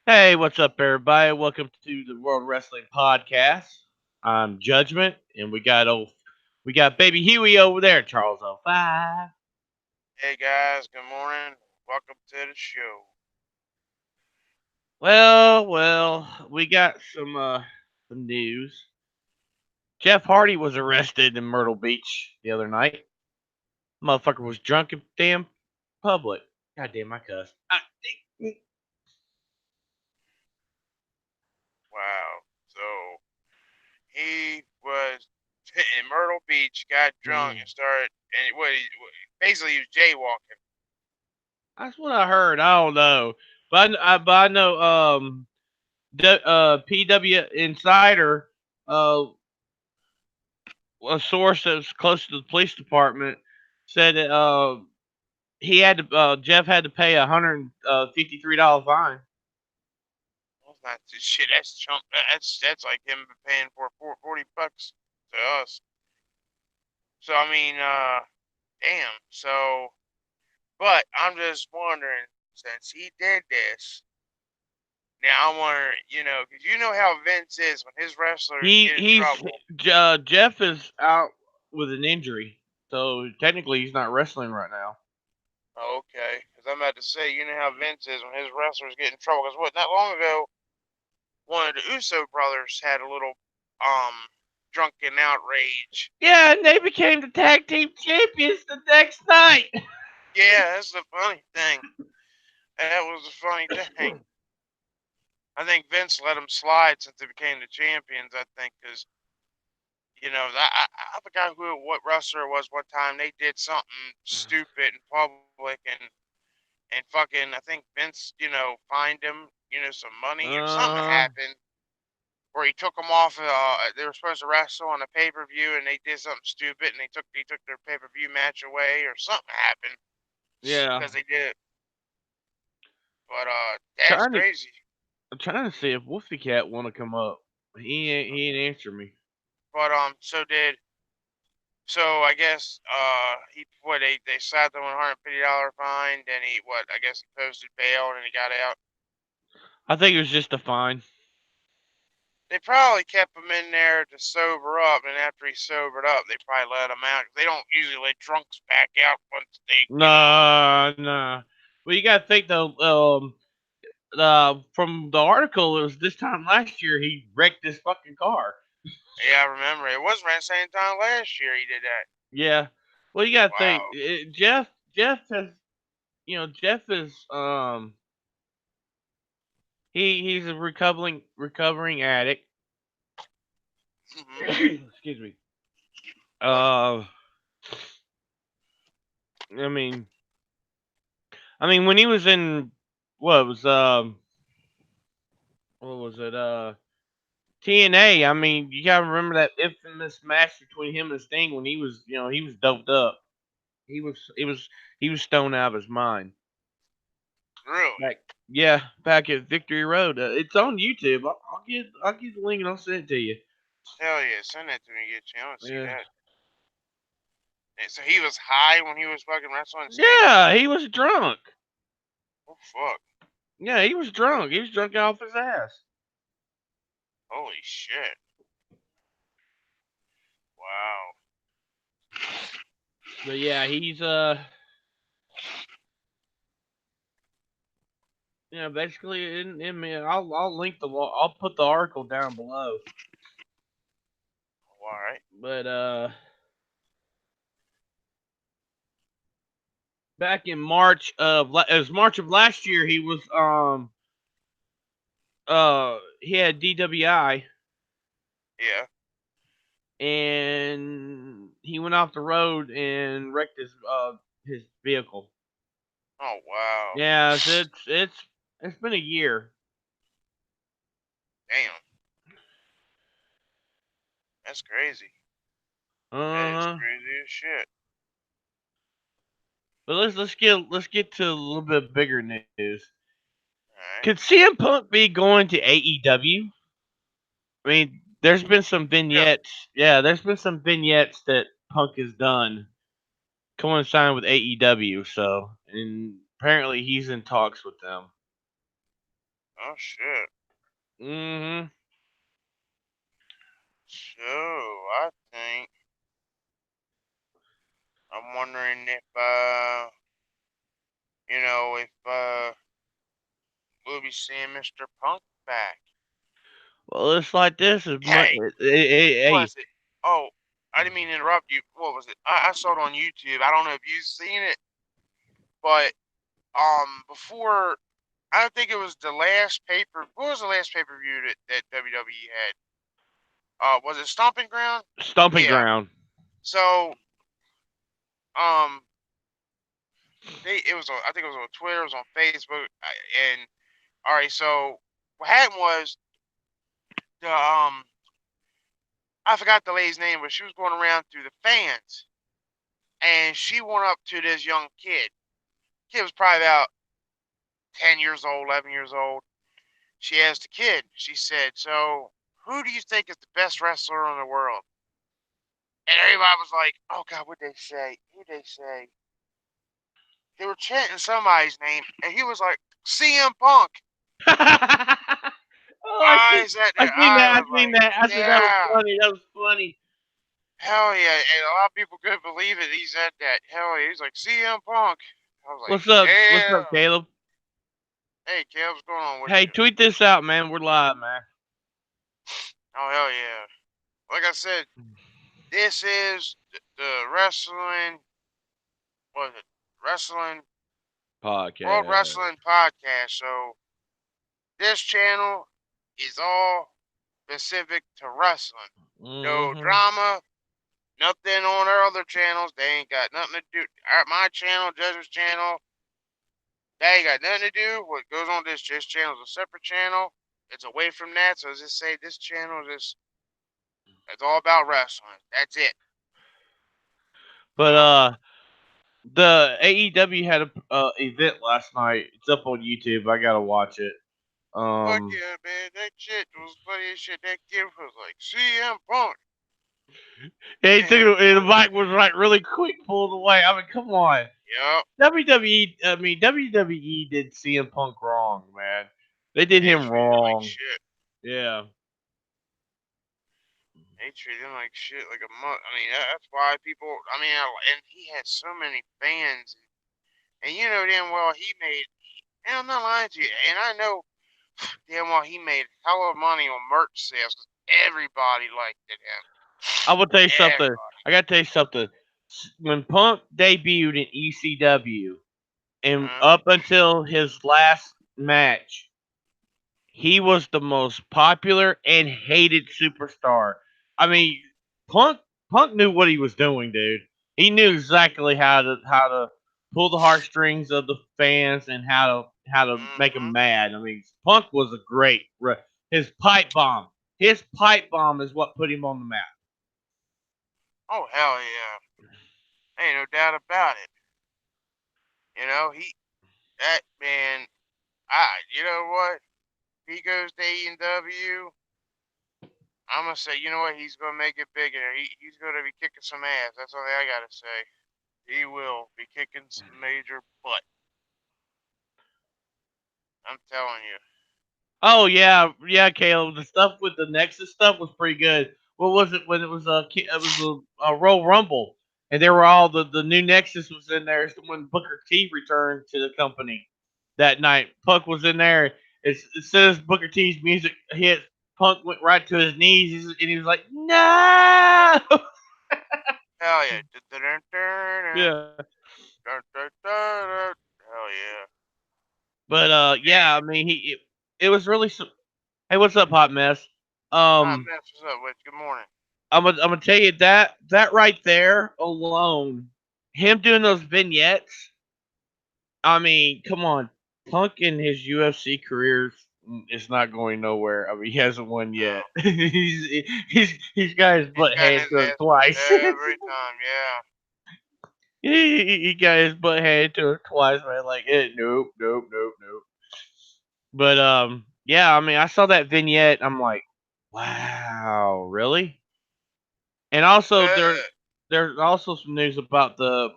Hey, what's up, everybody? Welcome to the World Wrestling Podcast. I'm Judgment, and we got Baby Huey over there, Charles 05. Hey guys, good morning. Welcome to the show. Well, we got some news. Jeff Hardy was arrested in Myrtle Beach the other night. Motherfucker was drunk in damn public. God damn, I cussed. Wow. So he was in Myrtle Beach, got drunk, and started, and basically he was jaywalking. That's what I heard. I don't know, but I know PW Insider uh a source that's close to the police department said that Jeff had to pay $153 fine. That's not shit. That's chump. That's like him paying for $40 to us. So I mean, damn. So, but I'm just wondering, since he did this, now I wonder, because you know how Vince is when his wrestlers He get in he's trouble. Jeff is out with an injury, so technically he's not wrestling right now. Okay, because I'm about to say, you know how Vince is when his wrestlers get in trouble. Because what, not long ago, one of the Uso brothers had a little drunken outrage. Yeah, and they became the tag team champions the next night. Yeah, that's the funny thing. That was the funny thing. I think Vince let them slide since they became the champions. I think because I forgot what wrestler it was one time. They did something stupid in public and fucking. I think Vince, fined him, some money or something uh, happened where he took them off. They were supposed to wrestle on a pay per view, and they did something stupid, and they took their pay per view match away, or something happened yeah. because they did it. But that's Trying to crazy. I'm trying to see if Wolfie Cat want to come up. He ain't answer me. But so I guess they slapped him with $150 fine. Then he I guess he posted bail and he got out. I think it was just a fine. They probably kept him in there to sober up, and after he sobered up, they probably let him out. 'Cause they don't usually let drunks back out once they. Nah, nah. Well, you gotta think though. From the article, it was this time last year he wrecked his fucking car. Yeah, I remember. It was around the same time last year he did that. Yeah. Well, you gotta think. Wow. Jeff has, Jeff is he's a recovering addict. Hmm. Excuse me. Uh, I mean, when he was in what was what was it TNA. I mean, you gotta remember that infamous match between him and Sting when he was doped up. He was stoned out of his mind. Really? Back, yeah, back at Victory Road. It's on YouTube. I'll get the link and I'll send it to you. Hell yeah. Send that to me, get you. I want to see Yeah, that. So he was high when he was fucking wrestling Sting? yeah, he was drunk. Oh, fuck. Yeah, he was drunk. He was drunk off his ass. Holy shit. Wow. But yeah, he's basically in me. I'll link I'll put the article down below. All right. But back in it was March of last year. He was he had DWI Yeah. and he went off the road and wrecked his vehicle. Oh, wow. Yeah, it's been a year. Damn. That's crazy. Uh That is huh. crazy as shit. But let's get to a little bit bigger news. All right. Could CM Punk be going to AEW? I mean, there's been some Yeah. vignettes. Yeah, there's been some vignettes that Punk has done coinciding with AEW. So, and apparently he's in talks with them. Oh shit. Mm-hmm. So I think I'm wondering if if we'll be seeing Mr. Punk back. Well, it's like this is much. Hey, what Hey, was it? Oh, I didn't mean to interrupt you. What was it? I saw it on YouTube. I don't know if you've seen it, but before I don't think it was the last paper. What was the last pay per view that WWE had? Was it Stomping Ground? stomping Yeah. ground. So um, it was on. I think it was on Twitter. It was on Facebook. And all right, so what happened was the I forgot the lady's name, but she was going around through the fans, and she went up to this young kid. Kid was probably about 10 years old, 11 years old. She asked the kid. She said, "So, who do you think is the best wrestler in the world?" And everybody was like, "Oh God, what'd they say? Who'd they say?" They were chanting somebody's name, and he was like, "CM Punk." Oh, I sat I there. seen I that. I was seen like, that. I said that was "Yeah, funny. That was funny. hell yeah!" And a lot of people couldn't believe it. He said that. Hell yeah! He's like CM Punk. I was like, What's up? What's "Damn." up, Caleb? Hey, Kev, what's going on with Hey, you? tweet this out, man. We're live, man. Oh hell yeah! Like I said, this is the wrestling. What is it? Wrestling World Podcast. Wrestling Podcast. So this channel is all specific to wrestling. No Mm-hmm. drama, nothing on our other channels. They ain't got nothing to do. My channel, Judge's channel, they ain't got nothing to do. What goes on this channel is a separate channel. It's away from that. So just say this channel is it's all about wrestling. That's it. But So the AEW had a event last night. It's up on YouTube. I gotta watch it. fuck yeah, man. That shit was funny as shit. That kid was like CM Punk. Yeah, he took Damn, it, and the boy. mic was like really quick, pulled away. I mean, come on. Yup. WWE. I mean, WWE did CM Punk wrong, man. They did They him treated him like wrong. shit. Yeah. They treated him like shit, like a mutt. I mean, that's why people. I mean, and he had so many fans, and you know damn well he made. And I'm not lying to you, and I know damn well he made hella money on merch sales. 'Cause everybody liked it him. I will tell you something. Everybody. I gotta tell you something. When Punk debuted in ECW, and Uh, up until his last match, he was the most popular and hated superstar. I mean, Punk Punk knew what he was doing, dude. He knew exactly how to pull the heartstrings of the fans and how to make them mm-hmm. mad. I mean, Punk was a great his pipe bomb. His pipe bomb is what put him on the map. Oh hell yeah, ain't no doubt about it. You know that man. You know what? If he goes to AEW, I'm gonna say, you know what? He's gonna make it bigger. He's gonna be kicking some ass. That's all I gotta say. He will be kicking some major butt. I'm telling you. Oh yeah, yeah, Caleb. The stuff with the Nexus stuff was pretty good. What was it when it was a Royal Rumble and there were all the new Nexus was in there when Booker T returned to the company that night. Punk was in there. It says Booker T's music hit. Punk went right to his knees and he was like, "No!" Hell yeah. Hell Yeah, yeah. but yeah. I Man. mean, it was really. Hey, what's up, Hot Mess? Ah, Um, man, what's up, Witch? Good morning. I'm gonna tell you that right there alone, him doing those vignettes. I mean, come on, Punk in his UFC career is not going nowhere. I mean, he hasn't won yet. No. He's got his He's butt gotten handed his to him ass whooped twice. every time, yeah. he got his butt handed to him twice, man. Like, nope, nope, nope, nope. But yeah. I mean, I saw that vignette. I'm like, wow, really? And also there's also some news about the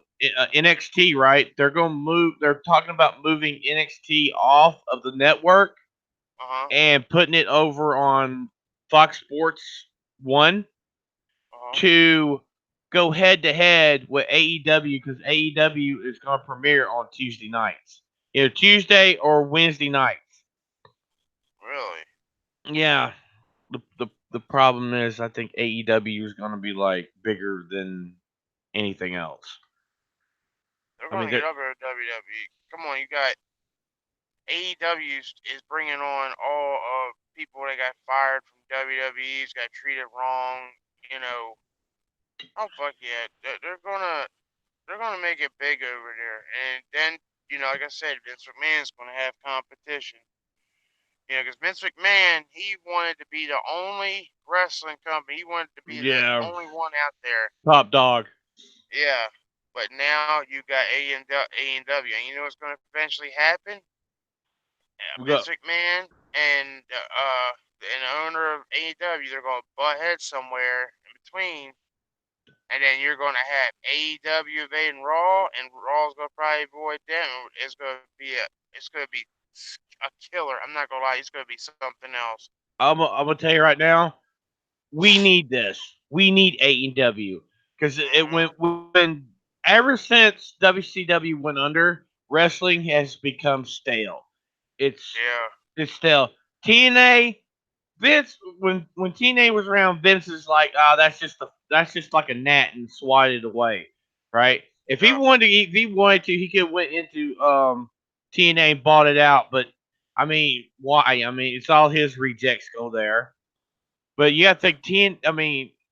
NXT, right? They're going to move. They're talking about moving NXT off of the network Uh-huh. and putting it over on Fox Sports 1 Uh-huh. to go head to head with AEW because AEW is going to premiere on Tuesday nights, either Tuesday or Wednesday nights. Really? Yeah, the problem is I think AEW is going to be like bigger than anything else. They're I mean, going to get up there at WWE. Come on, you got AEW is bringing on all of people that got fired from WWE's, got treated wrong. You know, oh fuck yeah, they're gonna make it big over there, and then like I said, Vince McMahon's gonna have competition. Because Vince McMahon, he wanted to be the only wrestling company. He wanted to be the yeah, only one out there. top dog. Yeah, but now you got AEW, and you know what's going to eventually happen? We Vince got McMahon and the owner of AEW, they're going to butt heads somewhere in between, and then you're going to have AEW invading Raw, and Raw's going to probably avoid them. It's going to be a killer. I'm not gonna lie, it's going to be something else. I'm gonna tell you right now, we need this. We need AEW because it Hmm. when ever since WCW went under, wrestling has become stale. It's Yeah. it's stale. TNA, Vince, when TNA was around, Vince is like, that's just like a gnat and swatted away, right? Yep. If he wanted to, he could have went into TNA and bought it out. But I mean, why? I mean, it's all his rejects go there. But you got to think,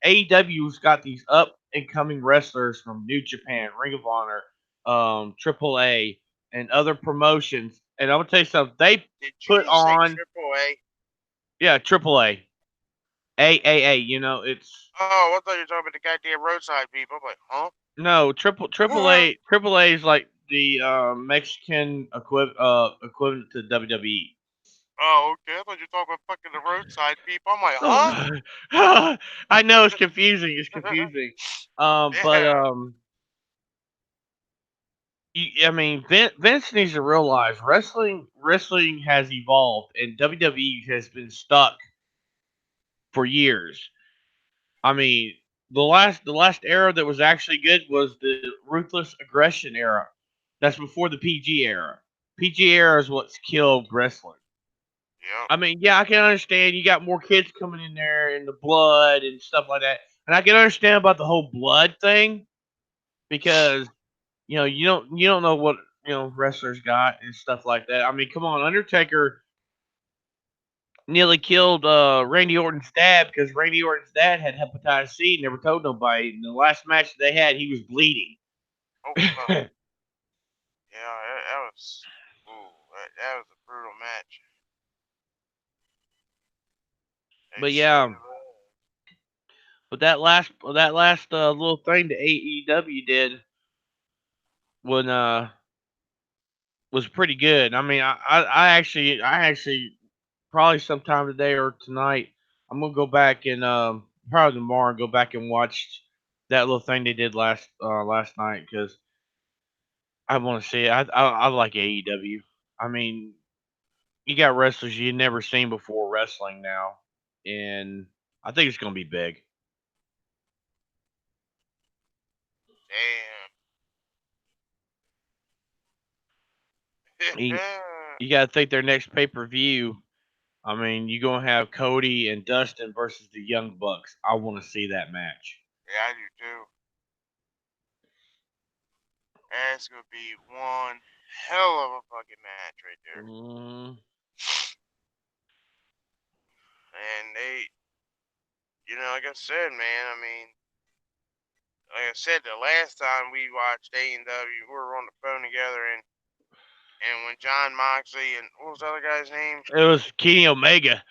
AEW's got these up and coming wrestlers from New Japan, Ring of Honor, AAA, and other promotions. And I'm gonna tell you something. They Did put you say on, Triple A? yeah, AAA, AAA. It's Oh, I thought you were talking about the goddamn roadside people. I'm like, huh? no AAA. AAA is like the Mexican equivalent to WWE. Oh, okay. I thought you were talking about fucking the roadside people. I'm like, huh? Oh, I know it's confusing. It's confusing. But Yeah. I mean, Vince needs to realize wrestling has evolved, and WWE has been stuck for years. I mean, the last era that was actually good was the ruthless aggression era. That's before the PG era. PG era is what's killed wrestling. Yep. I mean, yeah, I can understand you got more kids coming in there and the blood and stuff like that, and I can understand about the whole blood thing because you don't know what wrestlers got and stuff like that. I mean, come on, Undertaker nearly killed Randy Orton's dad because Randy Orton's dad had hepatitis C and never told nobody. In the last match they had, he was bleeding. Oh fuck. Yeah, that was. Ooh, that was a brutal match. It But surely yeah, was. but that last little thing that AEW did when was pretty good. I mean, I actually probably sometime today or tonight, I'm gonna go back and probably tomorrow go back and watch that little thing they did last night because I want to see it. I like AEW. I mean, you got wrestlers you never seen before wrestling now, and I think it's gonna be big. You, Damn. you got to think their next pay per view. I mean, you're gonna have Cody and Dustin versus the Young Bucks. I want to see that match. Yeah, I do too. That's gonna be one hell of a fucking match right there. Mm, And like I said, man. I mean, like I said, the last time we watched AEW, we were on the phone together, and when John Moxley and what was the other guy's name? it was Kenny Omega.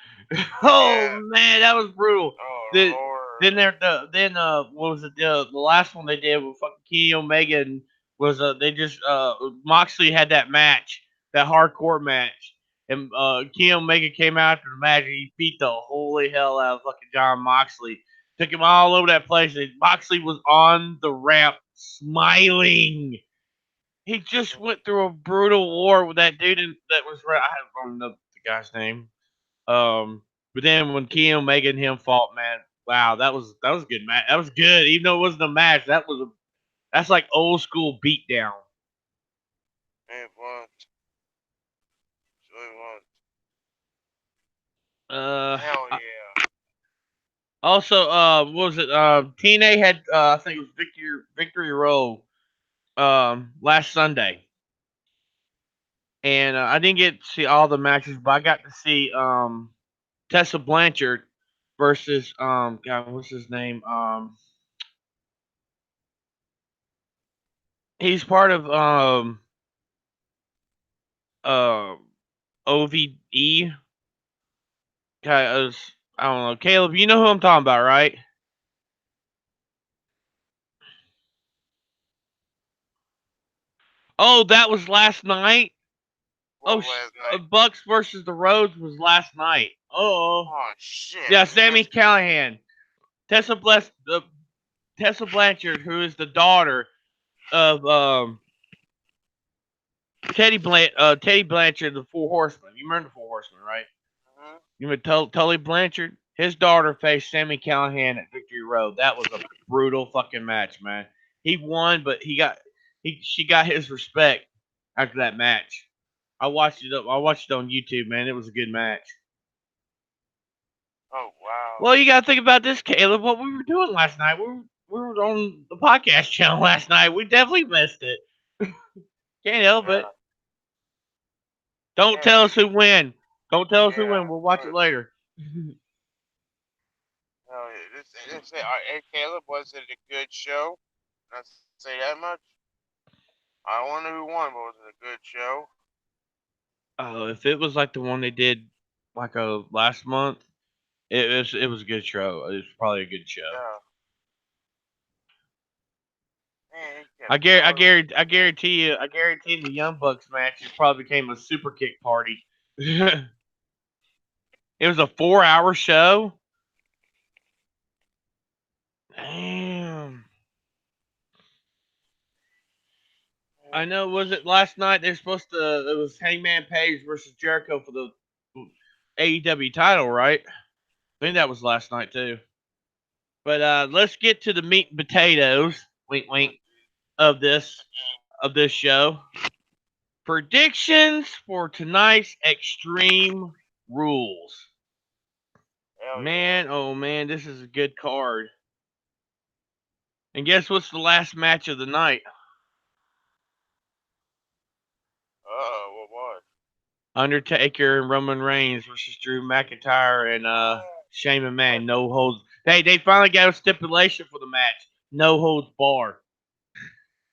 Oh Yeah. man, that was brutal. Oh The, Lord. then what was it the last one they did with fucking Kenny Omega and was they just Moxley had that match, that hardcore match. And Kenny Omega came out after the match and he beat the holy hell out of fucking John Moxley. Took him all over that place. And Moxley was on the ramp smiling. He just went through a brutal war with that dude that was I don't know the guy's name. But then when Kenny Omega and him fought, man, wow, that was a good match. That was good, even though it wasn't a match. That's like old school beatdown. It was. It really was. Uh, Hell I- yeah. also, what was it? TNA had I think it was Victory Row last Sunday, and I didn't get to see all the matches, but I got to see Tessa Blanchard versus God, what's his name? He's part of uh OVE. I don't know, Caleb. You know who I'm talking about, right? Oh, that was last night. Oh, What last night? Bucks versus the Rhodes was last night. Oh, Oh shit. yeah, You Sammy missed. Callahan, Tessa Blanchard, who is the daughter of Teddy Blanchard, the Four Horsemen. You remember the Four Horsemen, right? Mm-hmm. You remember Tully Blanchard? His daughter faced Sammy Callahan at Victory Road. That was a brutal fucking match, man. He won, but she got his respect after that match. I watched it on YouTube, man. It was a good match. Oh wow. Well, you got to think about this, Caleb. What we were doing last night. We were on the podcast channel last night. We definitely missed it. Can't help it. Yeah. Don't Yeah. tell us who win. Don't tell us who Yeah. win. We'll watch it But, later. hell yeah. Hey Caleb, was it a good show? I say that much. I wonder who won, but was it a good show? Oh, if it was like the one they did like last month, it was a good show. It was probably a good show. Yeah. Man, he kept throwing. I guarantee the Young Bucks match it probably became a super kick party. It was a 4 hour show. Damn. I know. Was it last night? They're supposed to. It was Hangman Page versus Jericho for the AEW title, right? I think that was last night too. But let's get to the meat and potatoes. Wink, Oh, wink. Of this show. Predictions for tonight's Extreme Rules. hell yeah. Man, oh man, this is a good card. And guess what's the last match of the night? What was? Undertaker and Roman Reigns versus Drew McIntyre and Shane What? McMahon. No holds. They finally got a stipulation for the match. No holds bar.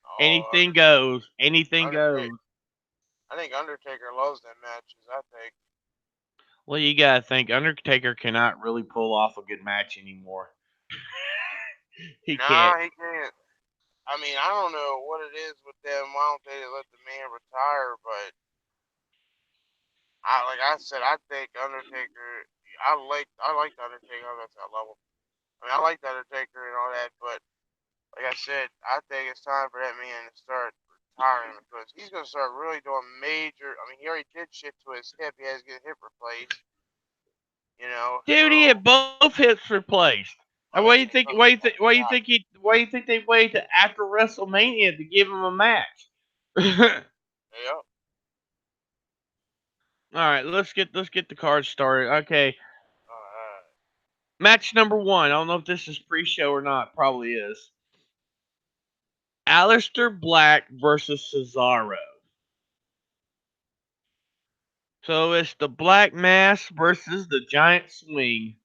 Oh, Anything goes. Anything Undertaker. goes. I think Undertaker loves them matches. I think. Well, you gotta think Undertaker cannot really pull off a good match anymore. He can't. Nah, he can't. I mean, I don't know what it is with them. Why don't they let the man retire? But like I said, I think Undertaker. I like the Undertaker. I love him. I mean, I like the Undertaker and all that. But like I said, I think it's time for that man to start retiring because he's gonna start really doing major. I mean, he already did shit to his hip. He has to get his hip replaced. You know, Dude, he so had both hips replaced. And I mean, why do you think they waited to after WrestleMania to give him a match? All yeah. right, let's get the card started. Okay, Uh, match number one. I don't know if this is pre-show or not. Probably is. Aleister Black versus Cesaro. So it's the Black Mass versus the Giant Swing.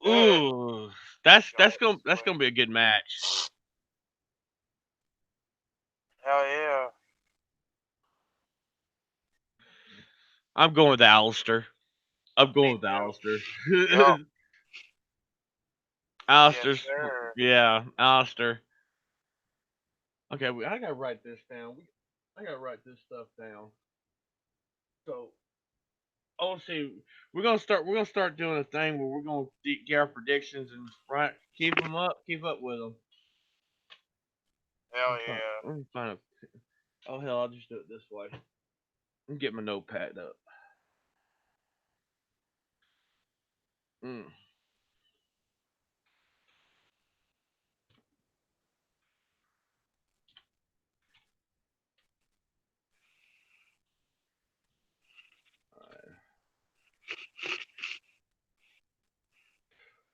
Ooh, that's gonna be a good match. hell yeah. I'm going with Aleister. I'm going Me with too. Alistair. Yup. Yes, Alistair's, sir. yeah, Alistair. Okay, I gotta write this down. I gotta write this stuff down. So, oh, see, we're gonna start doing a thing where we're gonna get our predictions and right, keep up with them. Hell yeah. Let me find a. Oh hell, I'll just do it this way. Let me get my notepad up. Mm.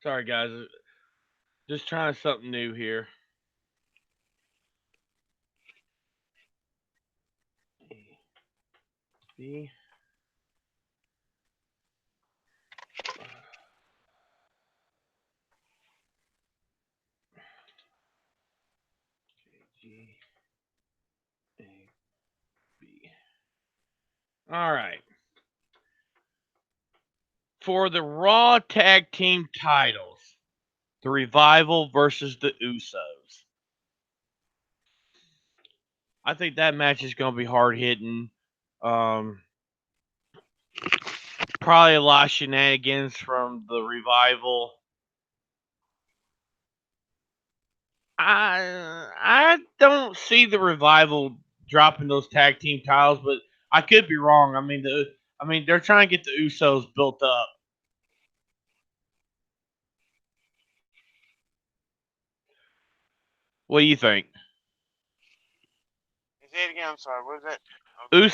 Sorry, guys. Just trying something new here. B. G. A. B. All right. For the Raw Tag Team titles, the Revival versus the Usos. I think that match is going to be hard hitting. Um, Probably a lot of shenanigans from the Revival. I don't see the Revival dropping those tag team titles, but I could be wrong. I mean they're trying to get the Usos built up. What do you think? Say it again. I'm sorry. What is that? I was looking at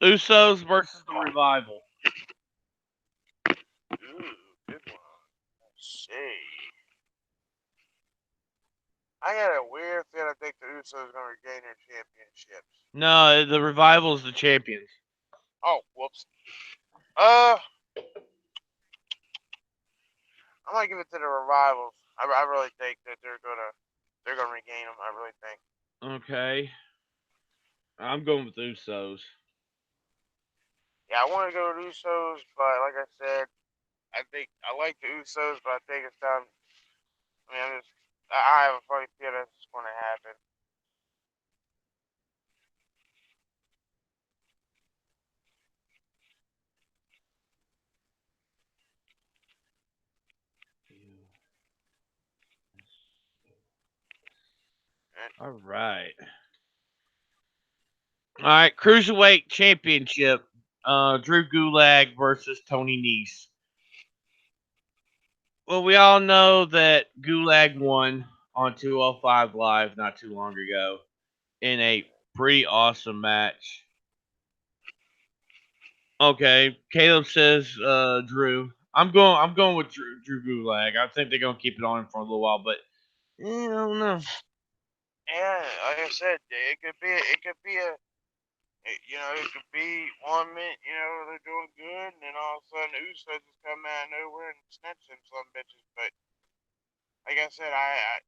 something. Usos versus the Revival. Ooh, good one. Let's see. I got a weird feeling I think the Usos are going to regain their championships. No, the Revival is the champions. Oh, whoops. Uh, I'm gonna give it to the Revivals. I really think that they're gonna regain them. I really think. Okay, I'm going with Usos. Yeah, I want to go with Usos, but like I said, I think I like the Usos, but I think it's time. I mean, I have a funny feeling that's going to happen. All right. All right, Cruiserweight Championship. Drew Gulak versus Tony Nese. Well, we all know that Gulag won on 205 Live not too long ago in a pretty awesome match. Okay, Caleb says Drew. I'm going with Drew Gulag. I think they're gonna keep it on him for a little while, but I don't know. Yeah, like I said, it could be 1 minute, they're doing good, and then all of a sudden the Usos just come out of nowhere and snatch them some bitches. But like I said, I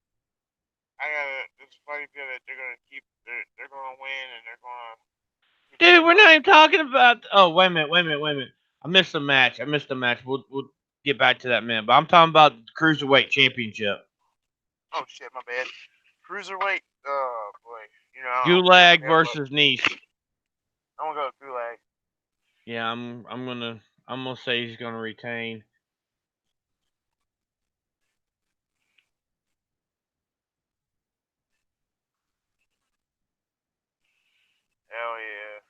got this funny feel that they're gonna win and they're gonna keep Dude, their we're not belt. even talking about. Oh, wait a minute. I missed a match. We'll get back to that man, but I'm talking about the Cruiserweight Championship. Oh shit, my bad. Cruiserweight. Oh boy, I'm scared to Gulag hell, but versus Nice. I'm gonna go with Gulag. Yeah, I'm gonna say he's gonna retain. Hell yeah.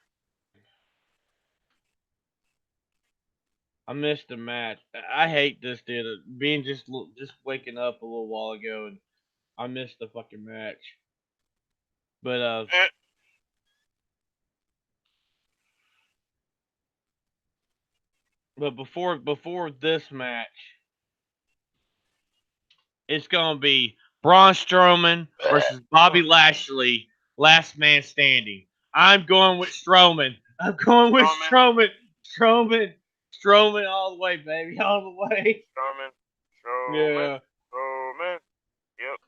I missed the match. I hate this dude. Being just waking up a little while ago and I missed the fucking match. But Eh, before this match, it's gonna be Braun Strowman versus Bobby Lashley, last man standing. I'm going with Strowman. I'm going with Strowman. Strowman. Strowman. Strowman all the way, baby, all the way. Strowman. Strowman. Yeah. Strowman. Yep.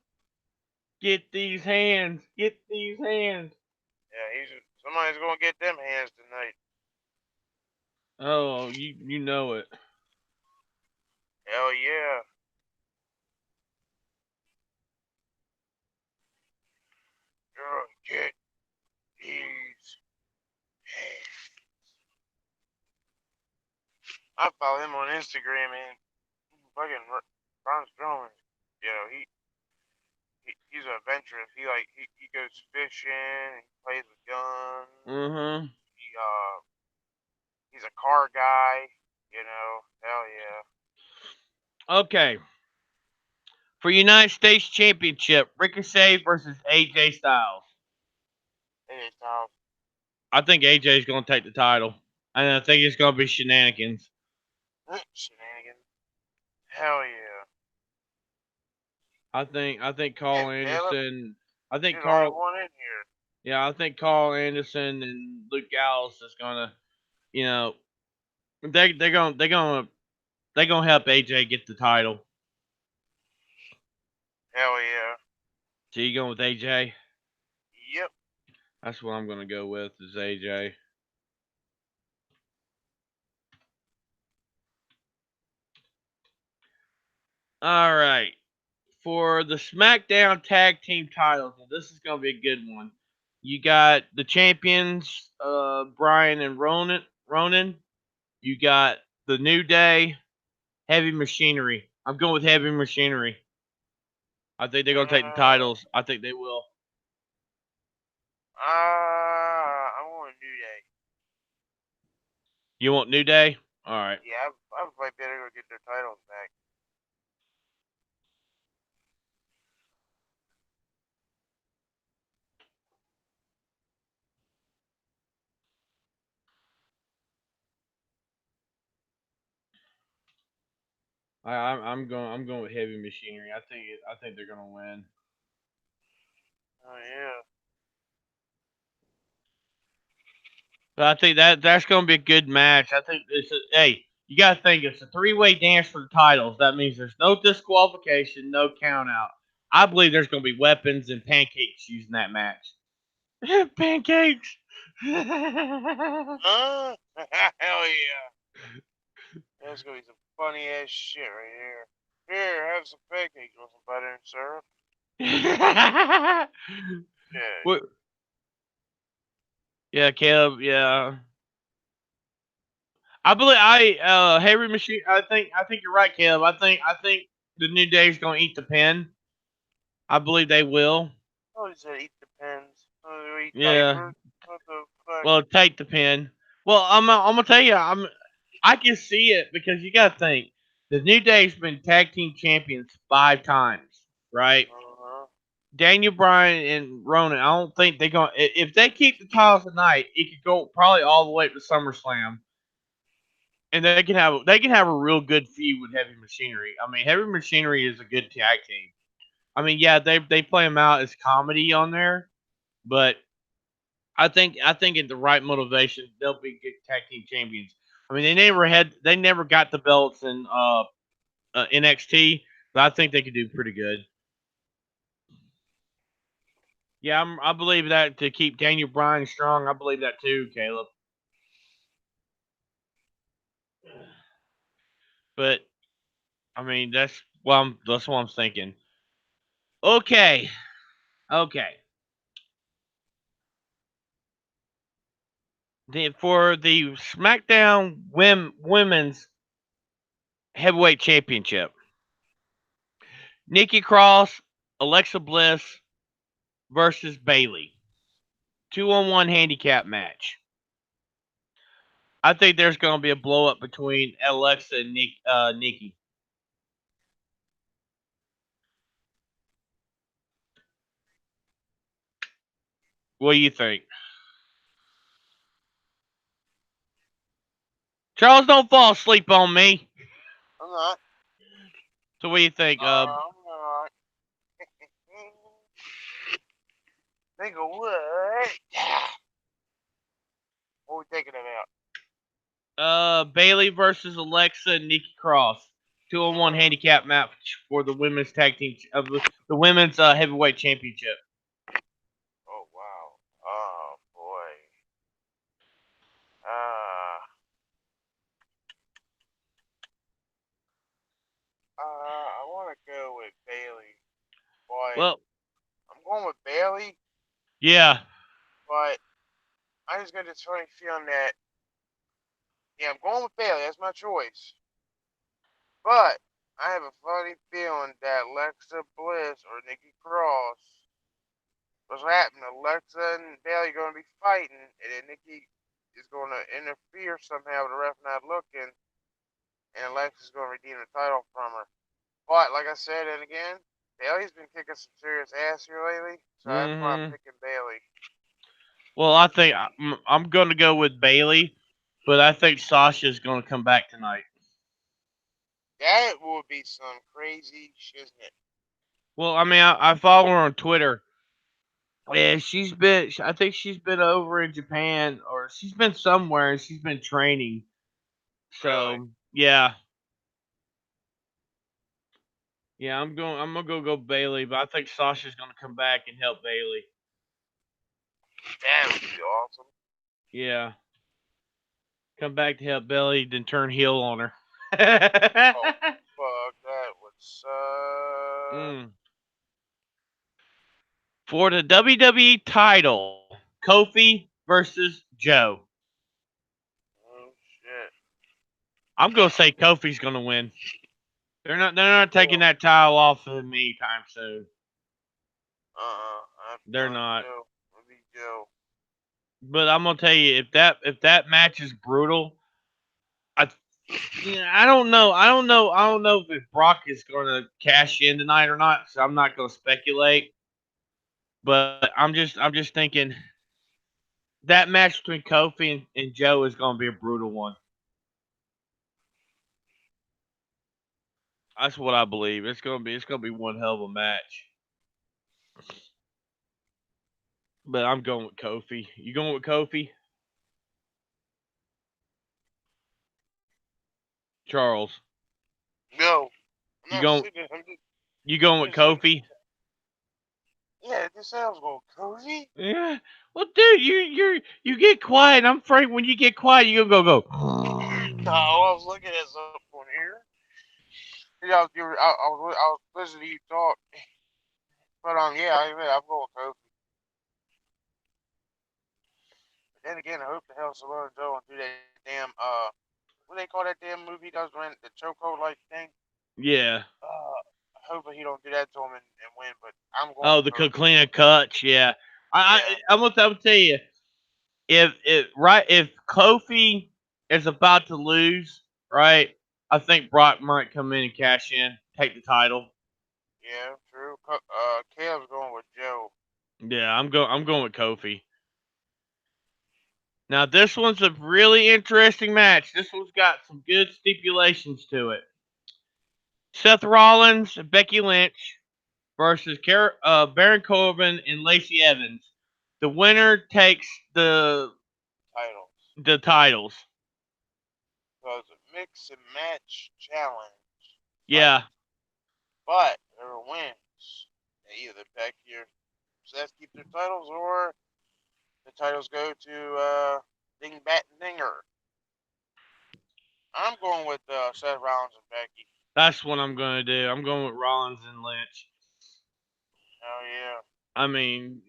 Get these hands. Get these hands. Yeah, somebody's gonna get them hands tonight. Oh, you know it. Hell yeah. Girl, get these hands. I follow him on Instagram, man. Fucking Braun Strowman. He's an adventurous. He goes fishing. He plays with guns. Uh-huh. He's a car guy. Hell yeah. Okay. For United States Championship, Ricochet versus AJ Styles. AJ Styles. I think AJ is going to take the title, and I think it's going to be shenanigans. Shenanigans. Hell yeah. I think Yeah, Carl Caleb, Anderson. I think you're the only Carl. one in here. Yeah, I think Carl Anderson and Luke Gallows is gonna, you know, they're gonna help AJ get the title. Hell yeah. So you going with AJ? Yep. That's what I'm gonna go with is AJ. All right. For the SmackDown Tag Team titles, now this is gonna be a good one. You got the champions, Brian and Ronan. You got the New Day, Heavy Machinery. I'm going with Heavy Machinery. I think they're gonna take the titles. I think they will. I want a New Day. You want New Day? All right. Yeah, I would like better go get their titles back. I'm going with Heavy Machinery. I think they're gonna win. Oh yeah. But I think that's gonna be a good match. I think hey, you gotta think it's a 3-way dance for the titles. That means there's no disqualification, no count out. I believe there's gonna be weapons and pancakes used in that match. Pancakes. Huh? Hell yeah. That's gonna be some funny ass shit right here. Here, have some pancakes with some butter and syrup. Yeah. What? Yeah, Caleb. Yeah, I believe Heavy Machine. I think you're right, Caleb. I think the New Day's gonna eat the pin. I believe they will. Oh, he said eat the pens. Oh, they eat Yeah. diapers. What the fuck? Well, take the pin. Well, I'm gonna tell you, I can see it because you gotta think the New Day's been tag team champions 5 times, right? Uh-huh. Daniel Bryan and Ronan. I don't think they're gonna. If they keep the titles tonight, it could go probably all the way to SummerSlam, and they can have a real good feud with Heavy Machinery. I mean, Heavy Machinery is a good tag team. I mean, yeah, they play them out as comedy on there, but I think in the right motivation, they'll be good tag team champions. I mean, they never got the belts in NXT, but I think they could do pretty good. Yeah, I believe that to keep Daniel Bryan strong. I believe that too, Caleb. But I mean, that's what I'm thinking. Okay, okay. For the SmackDown Women's Heavyweight Championship, Nikki Cross, Alexa Bliss versus Bailey. 2-on-1 handicap match. I think there's going to be a blow up between Alexa and Nikki. What do you think? Charles, don't fall asleep on me. I'm not. So what do you think? I'm not. Think of what? What are we thinking about? Bailey versus Alexa and Nikki Cross. 2-on-1 handicap match for the women's tag team of the women's heavyweight championship. Oh wow. Oh boy. Uh, I want to go with Bailey, but Well, I'm going with Bailey, yeah. but I just got this funny feeling that yeah, I'm going with Bailey. That's my choice. But I have a funny feeling that Alexa Bliss or Nikki Cross, what's happening? Alexa and Bailey going to be fighting, and then Nikki is going to interfere somehow with the ref not looking, and Alexa's going to redeem the title from her. But like I said, and again, Bailey's been kicking some serious ass here lately, so that's why I'm Hmm. picking Bailey. Well, I think I'm going to go with Bailey, but I think Sasha's going to come back tonight. That would be some crazy shiznit. Well, I mean, I follow her on Twitter. Yeah, she's been. I think she's been over in Japan, or she's been somewhere, and she's been training. Really? So yeah, yeah, I'm gonna go Bailey, but I think Sasha's gonna come back and help Bailey. That would be awesome. Yeah, come back to help Bailey, then turn heel on her. Oh, fuck, that would suck. Mm. For the WWE title, Kofi versus Joe. Oh, shit. I'm gonna say Kofi's gonna win. They're not taking Joe. that title off of me anytime soon. I'm They're feeling not. Joe. It'll be Joe. But I'm gonna tell you, if that match is brutal, I yeah, I don't know if Brock is gonna cash in tonight or not. So I'm not gonna speculate. But I'm just thinking that match between Kofi and Joe is gonna be a brutal one. That's what I believe. It's gonna be one hell of a match. But I'm going with Kofi. You going with Kofi? Charles. No. I'm You not going sitting. you going with Just like, Kofi? yeah, this sounds going cozy. Yeah. Well, dude, you get quiet. I'm afraid when you get quiet, you gonna No, go. I was looking at something on here. Yeah, I was listening to you talk. But yeah, I'm going Kofi. But then again, I hope the hell Samoa Joe don't do that damn what do they call that damn movie he does when the chokehold like thing? Yeah. Hopefully he don't do that to him and win. But I'm going Oh, with the Kofi. Kaklina Kutch. Yeah. I, Yeah, I'm gonna tell you, if Kofi is about to lose, right, I think Brock might come in and cash in, take the title. yeah, true. Caleb's going with Joe. Yeah, I'm going with Kofi. Now this one's a really interesting match. This one's got some good stipulations to it. Seth Rollins and Becky Lynch versus Baron Corbin and Lacey Evans. The winner takes Titles. the titles. So it's a mix and match challenge fight. Yeah, But whoever wins, either Becky or Seth keep their titles, or the titles go to Ding Bat and Dinger. I'm going with Seth Rollins and Becky. that's what I'm gonna do. I'm going with Rollins and Lynch. Hell yeah. I mean,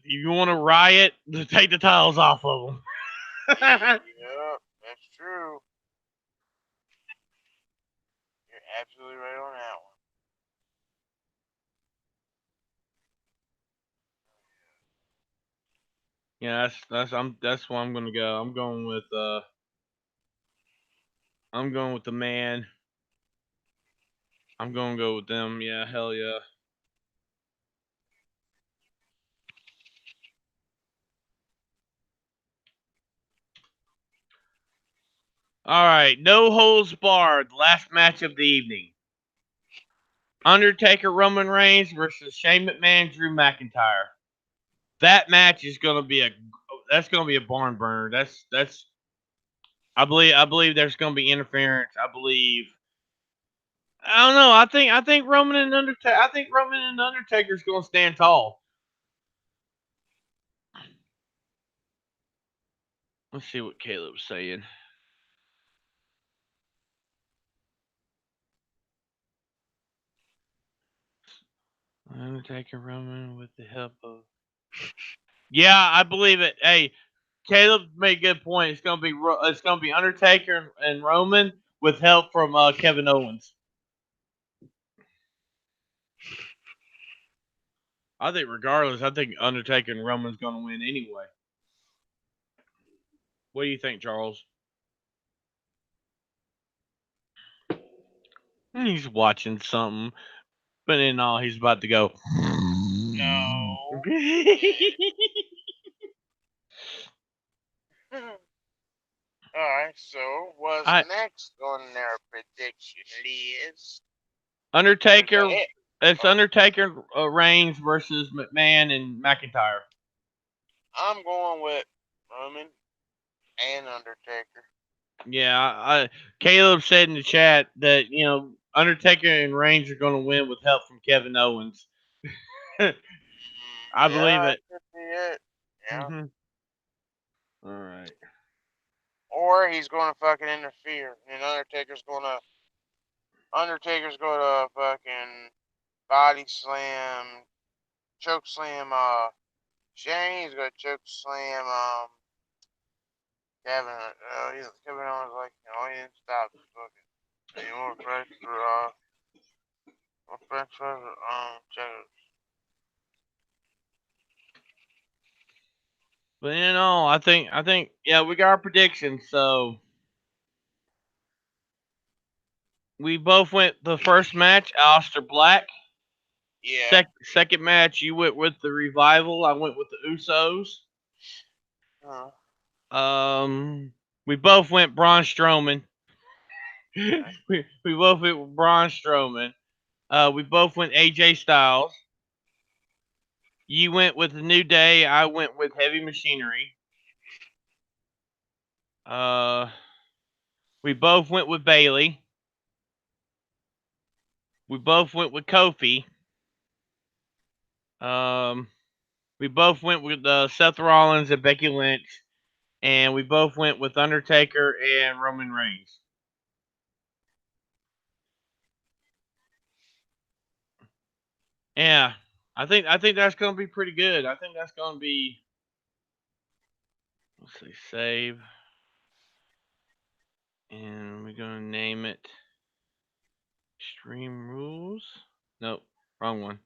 you want to riot? Take the titles off of them. Yeah, that's true. You're absolutely right on that one. Yeah, that's where I'm gonna go. I'm going with the man. I'm gonna go with them. Yeah, hell yeah. All right, no holds barred. Last match of the evening. Undertaker Roman Reigns versus Shane McMahon Drew McIntyre. That match is gonna be a barn burner. That's I believe there's gonna be interference. I don't know. I think Roman and Undertaker's gonna stand tall. Let's see what Caleb's saying. Undertaker Roman with the help of. Yeah, I believe it. Hey, Caleb made a good point. It's gonna be Undertaker and Roman with help from Kevin Owens. I think regardless, I think Undertaker and Roman's gonna win anyway. What do you think, Charles? He's watching something, but in all, he's about to go. No. Alright, so what's I next on their prediction list? Or is that Undertaker. it? It's Oh, Undertaker Reigns versus McMahon and McIntyre. I'm going with Roman and Undertaker. Yeah, Caleb said in the chat that Undertaker and Reigns are going to win with help from Kevin Owens. I Yeah, believe that it. could be it. Yeah. Mhm. All right. Or he's going to fucking interfere, and Undertaker's going to fucking body slam, choke slam. Shane's going to choke slam. Kevin Owens like, he didn't stop. Fucking, any more fresh for more fresh for checkers. But I think yeah, we got our predictions. So we both went the first match, Aleister Black. Yeah. Second match, you went with the Revival. I went with the Usos. Uh, Um, we both went Braun Strowman. okay. we both went with Braun Strowman. We both went AJ Styles. You went with the New Day. I went with Heavy Machinery. Uh, we both went with Bailey. We both went with Kofi. Um, we both went with Seth Rollins and Becky Lynch, and we both went with Undertaker and Roman Reigns. Yeah, I think that's gonna be pretty good. I think that's gonna be, let's see, save, and we're gonna name it Extreme Rules. Nope, wrong one.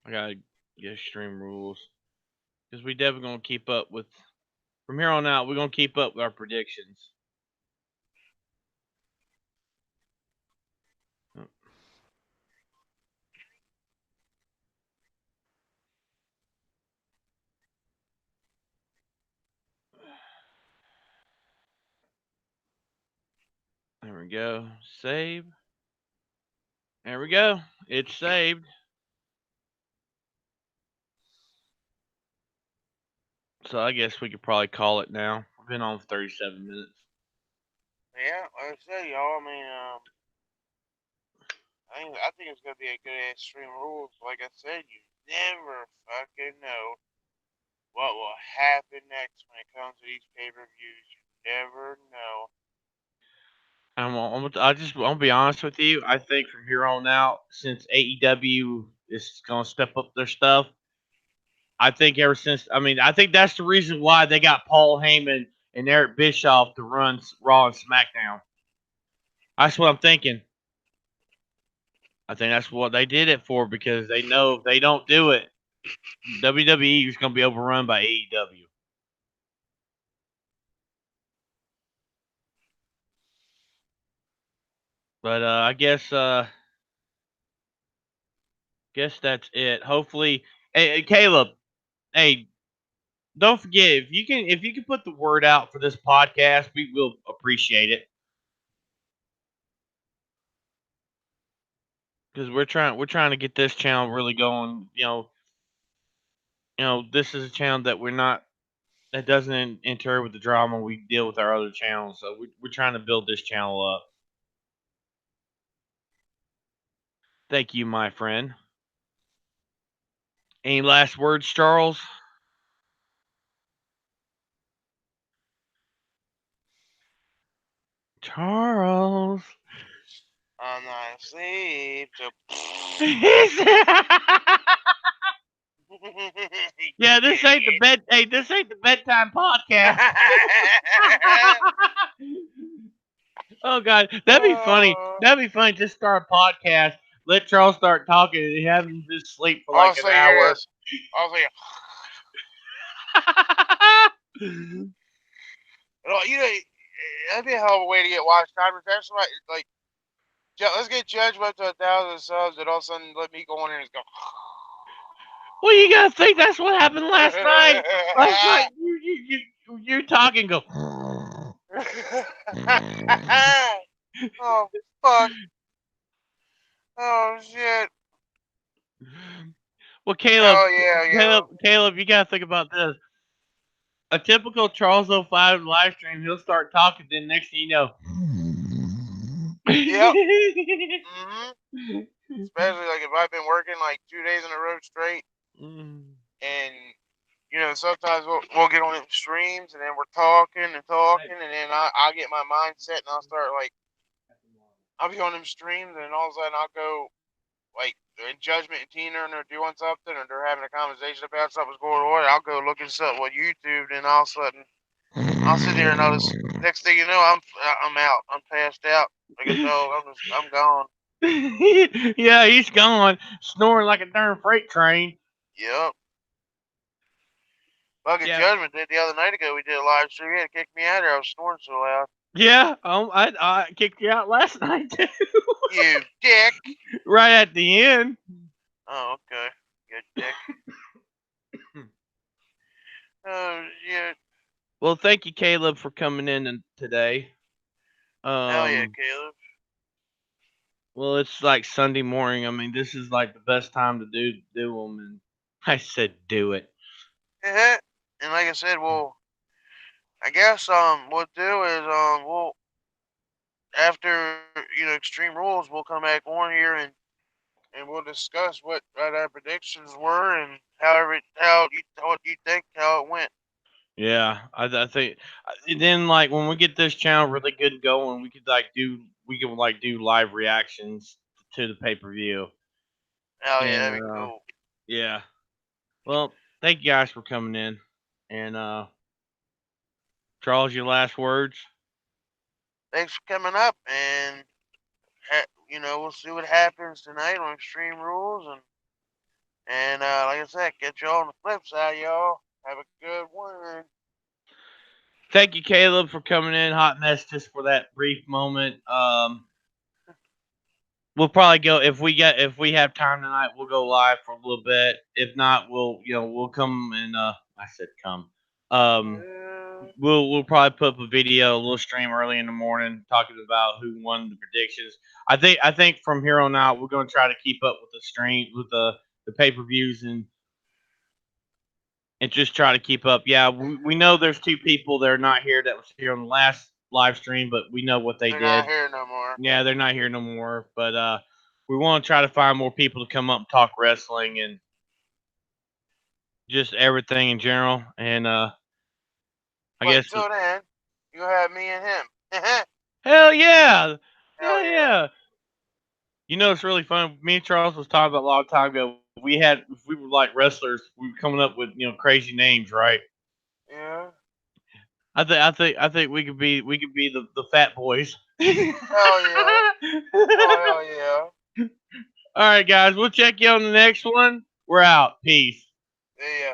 I gotta get Extreme Rules because we definitely gonna keep up with, from here on out. We're gonna keep up with our predictions. Oh, there we go. Save. There we go. It's saved. So I guess we could probably call it now. We've been on for 37 minutes. Yeah, like I said, y'all. I mean, I think it's gonna be a good ass Extreme Rules. Like I said, you never fucking know what will happen next when it comes to these pay-per-views. You never know. I'll be honest with you. I think from here on out, since AEW is gonna step up their stuff, I think that's the reason why they got Paul Heyman and Eric Bischoff to run Raw and SmackDown. That's what I'm thinking. I think that's what they did it for because they know if they don't do it, WWE is gonna be overrun by AEW. But I guess that's it. Hopefully, hey, Caleb, hey, don't forget if you can put the word out for this podcast, we will appreciate it because we're trying to get this channel really going. This is a channel that doesn't interfere with the drama we deal with our other channels. So we're trying to build this channel up. Thank you, my friend. Any last words, Charles? Charles. I'm not asleep. So. Yeah, this ain't the bed. Hey, this ain't the bedtime podcast. Oh God, that'd be funny. Oh. That'd be funny. Just start a podcast. Let Charles start talking and have him just sleep for like an Also, hear hour. this. Also, hear, you know, that'd be a hell of a way to get watch time. That's like Let's get Judge up to 1,000 subs, and all of a sudden let me go in there and just go. Well, you gotta think that's what happened last night. Last night, you're talking, go. Oh fuck! Oh shit! Well, Caleb, Oh yeah, yeah. Caleb, you gotta think about this. A typical Charles 05 live stream, he'll start talking, then next thing you know. Yep. Mhm. Especially like if I've been working like 2 days in a row straight, and sometimes we'll get on streams and then we're talking and talking, and then I get my mindset and I'll start like I'll be on them streams, and all of a sudden I'll go like they're in Judgment and Tina and they're doing something or they're having a conversation about something's going on. I'll go look at something on YouTube, and all of a sudden I'll sit there and notice. Next thing you know, I'm out. I'm passed out like a dog. I'm gone. Yeah, he's gone, snoring like a darn freight train. Yep. Fucking Yeah, Judgment did the other night ago. We did a live stream. He had to kick me out of there. I was snoring so loud. yeah. I kicked you out last night too. You dick. Right at the end. Oh, okay. Good dick. Oh, shit. Well, thank you, Caleb, for coming in today. Hell yeah, Caleb. Well, it's like Sunday morning. I mean, this is like the best time to do them, and I said do it. Yeah. And like I said, I guess what we'll do is we'll after Extreme Rules, we'll come back on here and we'll discuss what our predictions were and what you think how it went. Yeah, I think then like when we get this channel really good going, we can like do live reactions to the pay per view, Hell yeah, and that'd be cool. yeah. Well, thank you guys for coming in, and Charles, your last words. Thanks for coming up, and we'll see what happens tonight on Extreme Rules, and like I said, catch y'all on the flip side, y'all. Have a good one. Thank you, Caleb, for coming in. Hot mess just for that brief moment. We'll probably go if we have time tonight. We'll go live for a little bit. If not, we'll come and I said come. Um, Yeah. we'll probably put up a video, a little stream early in the morning talking about who won the predictions. I think from here on out we're going to try to keep up with the stream with the pay per views and just try to keep up. Yeah, we know there's two people that are not here that was here on the last live stream, but we know what they They're did. not here no more. Yeah, they're not here no more. But we want to try to find more people to come up and talk wrestling and just everything in general. And I But guess until then, you have me and him. hell yeah, Hell hell yeah. yeah. You know, it's really fun. Me and Charles was talking about a long time ago. If we were like wrestlers, we were coming up with crazy names, right? Yeah. I think we could be the fat boys. Hell yeah. Oh hell yeah. All right, guys, we'll check you on the next one. We're out. Peace. See ya.